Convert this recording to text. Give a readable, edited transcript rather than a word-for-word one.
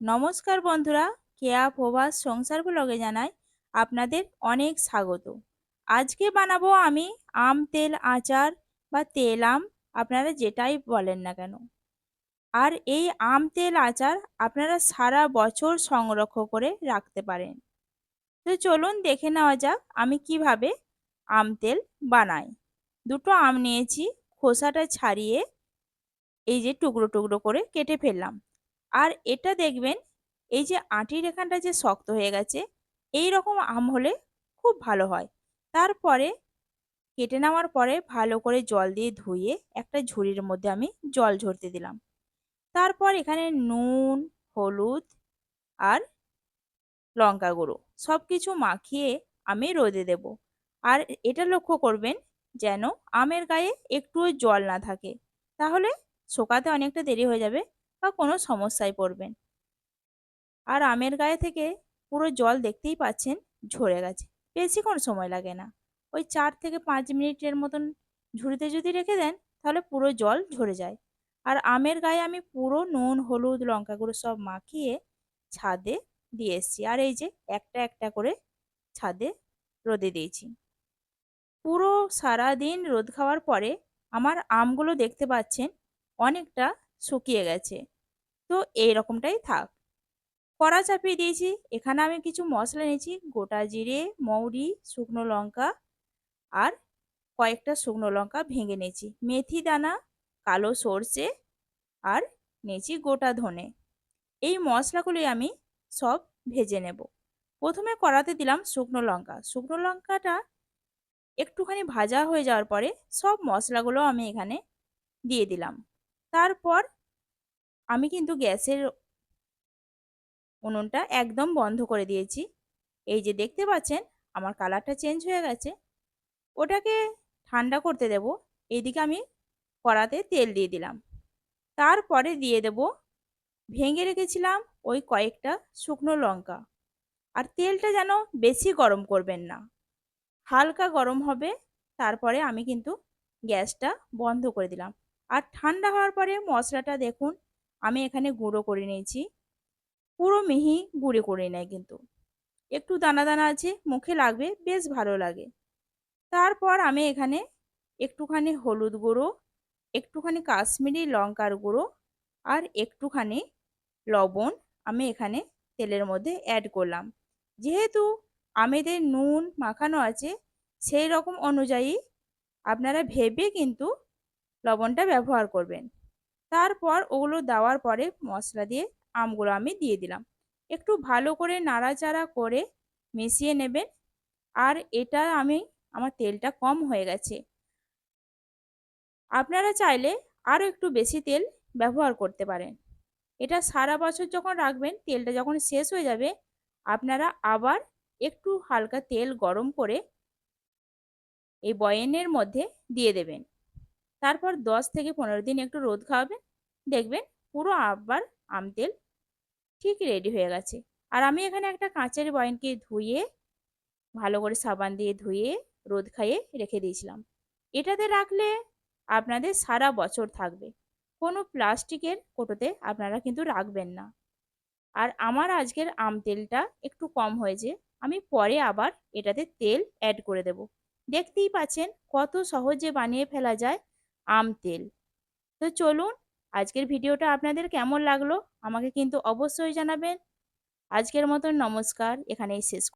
নমস্কার বন্ধুরা, কেয়া প্রবাস সংসার ব্লগে জানাই আপনাদের অনেক স্বাগত। আজকে বানাবো আমি আম তেল আচার বা তেল আম, আপনারা যেটাই বলেন না কেন। আর এই আম তেল আচার আপনারা সারা বছর সংরক্ষণ করে রাখতে পারেন। তো চলুন দেখে নেওয়া যাক আমি কিভাবে আম তেল বানাই। দুটো আম নিয়েছি, খোসাটা ছাড়িয়ে এই যে টুকরো টুকরো করে কেটে ফেললাম। আর এটা দেখবেন, এই যে আঁটির এখানটা যে শক্ত হয়ে গেছে, এই রকম আম হলে খুব ভালো হয়। তারপরে কেটে নেওয়ার পরে ভালো করে জল দিয়ে ধুয়ে একটা ঝুড়ির মধ্যে আমি জল ঝরতে দিলাম। তারপর এখানে নুন, হলুদ আর লঙ্কা গুঁড়ো সব কিছু মাখিয়ে আমি রোদে দেব। আর এটা লক্ষ্য করবেন যেন আমের গায়ে একটুও জল না থাকে, তাহলে শুকাতে অনেকটা দেরি হয়ে যাবে বা কোনো সমস্যায় পড়বেন। আর আমের গায়ে থেকে পুরো জল দেখতেই পাচ্ছেন ঝরে গেছে। বেশিক্ষণ সময় লাগে না, ওই 4 থেকে 5 মিনিটের মতন ঝুড়িতে যদি রেখে দেন তাহলে পুরো জল ঝরে যায়। আর আমের গায়ে আমি পুরো নুন, হলুদ, লঙ্কা গুঁড়ো সব মাখিয়ে ছাদে দিয়ে এসেছি। আর এই যে একটা একটা করে ছাদে রোদে দিয়েছি। পুরো সারা দিন রোদ খাওয়ার পরে আমার আমগুলো দেখতে পাচ্ছেন অনেকটা শুকিয়ে গেছে। তো এই রকমটাই থাক। কড়া চাপিয়ে দিয়েছি। এখানে আমি কিছু মশলা নিয়েছি, গোটা জিরে, মৌরি, শুকনো লঙ্কা আর কয়েকটা শুকনো লঙ্কা ভেঙে নিয়েছি, মেথি দানা, কালো সর্ষে আর নিয়েছি গোটা ধনে। এই মশলাগুলি আমি সব ভেজে নেব। প্রথমে কড়াতে দিলাম শুকনো লঙ্কা। শুকনো লঙ্কাটা একটুখানি ভাজা হয়ে যাওয়ার পরে সব মশলাগুলো আমি এখানে দিয়ে দিলাম। তারপর আমি কিন্তু গ্যাসের উনুনটা একদম বন্ধ করে দিয়েছি। এই যে দেখতে পাচ্ছেন আমার কালারটা চেঞ্জ হয়ে গেছে। ওটাকে ঠান্ডা করতে দেব। এইদিকে আমি কড়াতে তেল দিয়ে দিলাম। তারপরে দিয়ে দেব ভেঙে রেখেছিলাম ওই কয়েকটা শুকনো লঙ্কা। আর তেলটা যেন বেশি গরম করবেন না, হালকা গরম হবে। তারপরে আমি কিন্তু গ্যাসটা বন্ধ করে দিলাম। আর ঠান্ডা হওয়ার পরে মশলাটা দেখুন আমি এখানে গুঁড়ো করে নিয়েছি। পুরো মিহি গুঁড়ো করে নেয় কিন্তু, একটু দানা দানা আছে, মুখে লাগবে, বেশ ভালো লাগে। তারপর আমি এখানে একটুখানি হলুদ গুঁড়ো, একটুখানি কাশ্মীরি লঙ্কার গুঁড়ো আর একটুখানি লবণ আমি এখানে তেলের মধ্যে অ্যাড করলাম। যেহেতু আমেদের নুন মাখানো আছে, সেই রকম অনুযায়ী আপনারা ভেবে কিন্তু লবণটা ব্যবহার করবেন। তারপর ওগুলো দেওয়ার পরে মশলা দিয়ে আমগুলো আমি দিয়ে দিলাম। একটু ভালো করে নাড়াচাড়া করে মিশিয়ে নেবেন। আর এটা আমার তেলটা কম হয়ে গেছে, আপনারা চাইলে আরও একটু বেশি তেল ব্যবহার করতে পারেন। এটা সারা বছর যখন রাখবেন, তেলটা যখন শেষ হয়ে যাবে, আপনারা আবার একটু হালকা তেল গরম করে এই বয়েনের মধ্যে দিয়ে দেবেন। তারপর 10 থেকে 15 দিন একটু রোদ খাওয়াবেন, দেখবেন পুরো আবার আম তেল ঠিক রেডি হয়ে গেছে। আর আমি এখানে একটা কাঁচের বয়ামকে ধুয়ে ভালো করে সাবান দিয়ে ধুয়ে রোদ খাইয়ে রেখে দিয়েছিলাম। এটাতে রাখলে আপনাদের সারা বছর থাকবে। কোনো প্লাস্টিকের কৌটোতে আপনারা কিন্তু রাখবেন না। আর আমার আজকের আম তেলটা একটু কম হয়েছে, আমি পরে আবার এটাতে তেল অ্যাড করে দেব। দেখতেই পাচ্ছেন কত সহজে বানিয়ে ফেলা যায় আম তেল। তো চলুন, আজকের ভিডিওটা আপনাদের কেমন লাগলো আমাকে কিন্তু অবশ্যই জানাবেন। আজকের মতন নমস্কার, এখানেই শেষ।